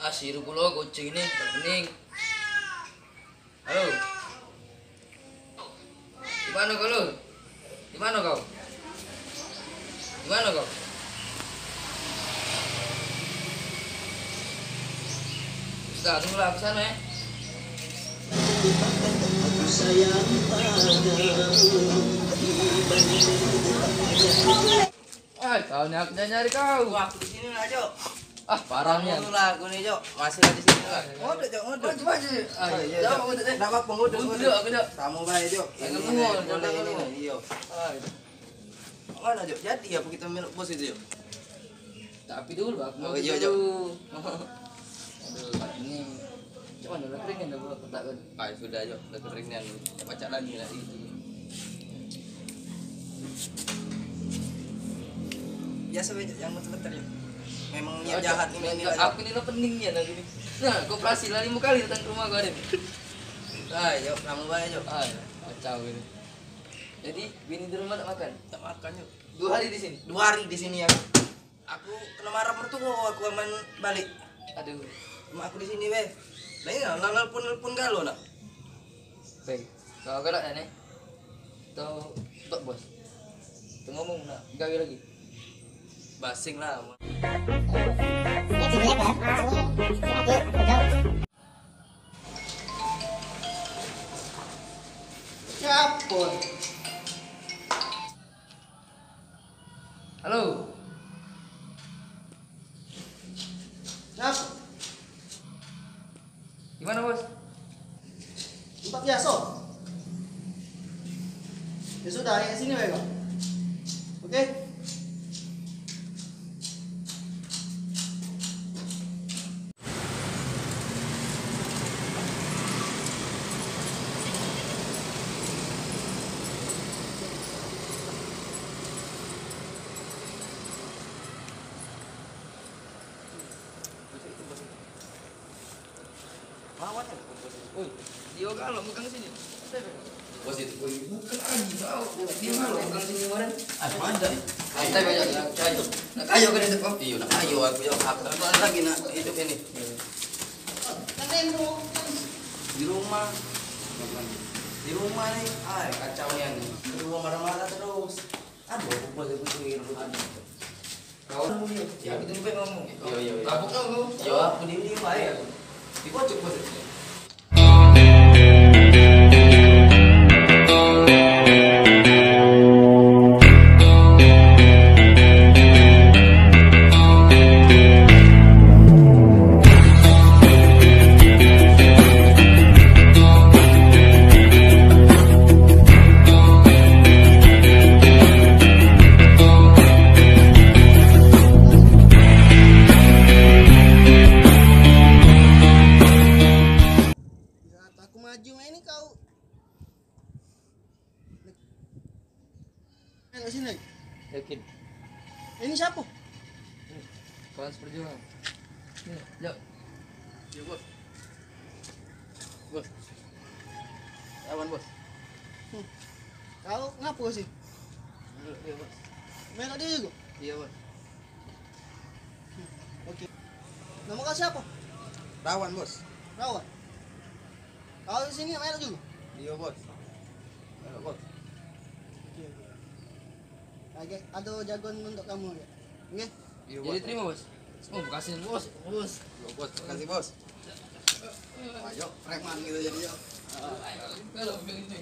Asiru pulau kucing ini bening. Halo. Di mana kau lu? Di mana kau? Di mana kau? Sudah, tunggulah aku sana ya. Aku sayang Kau nih aku nyari kau. Wah, aku di sini lah, Jok. Ah, parahnya. Dulu lah aku nih, Jok. Masih di sini lah. Ngudut, Jok, ngudut. Coba aja. Iya, Jauh Jok. ngudut deh. Enggak apa-apa ngudut, Ngudut aku, Jok. Kamu baik, Jok. Jangan Ini, ngomong, boleh jangan ini, ngomong. iya. Mana, Jok? Jadi apa kita meluk bos itu, Jok? Tapi dulu aku mau Oh, iya, dulu. Aduh, ini. Coba udah kering kan aku tak kan. Ah, sudah, Jok. Udah kering nih. Baca lagi lah itu. Biasa aja, yang bentar-bentar ya. Memang niat jahat ini lah, Jok. Aku ini lo peningnya lagi nih. Nah, koperasi lah 5 kali datang ke rumah gua, Adem. Ah, Jok, kamu baik, Jok. Ah, kacau ini. Jadi, bini di rumah tak makan. Tak makan, Jok. 2 hari di sini. 2 hari di sini ya. Aku kena marah mertua aku main balik. Aduh. Cuma aku di sini, weh. Nah, ini nelpon galau nak. Baik. Kau galak ya, nih? Atau tok bos? Tuh ngomong nak gawe lagi. Basing lah. Siapa? Halo. Siapa? Gimana, Bos? Tempat biasa. Ya sudah, ayo ke sini, Bego. Oke? Lawan ya. Oi, dia kalau bukan sini. Bos itu. Bukan lagi kau. Dia kalau bukan sini kemarin. Ah, ada nih. Kita banyak yang kayu. Nak kayu kan itu kok. Iya, nak ayo aku ya. Aku lagi nak hidup ini. Di rumah. Di rumah nih. Ah, kacau nih ani. Kedua marah-marah terus. Aduh, aku bos aku tuh Kau ya kita lupa ngomong. Iya. Kapok kau. Yo, aku diem aja. Di pojok bos. Saat aku maju ini kau. Ayo sini. Yakin. Ini siapa? Kawan seperjuangan. Nih, yuk. Iya, bos. Bos. Awan, bos. Kau ngapo sih? Iya, bos. Melok dia juga. Iya, bos. Oke. Nama kau siapa? Rawan, bos. Rawan. Kau di sini melok juga. Iya, bos. Ayo, bos. Oke, ada jagoan untuk kamu ya. Oke. Iya, Jadi terima, Bos. Oh, bekasihin, Bos. Bos. Yo, bos. Makasih, bos. Ayo, preman gitu jadi, yo. Kalau ini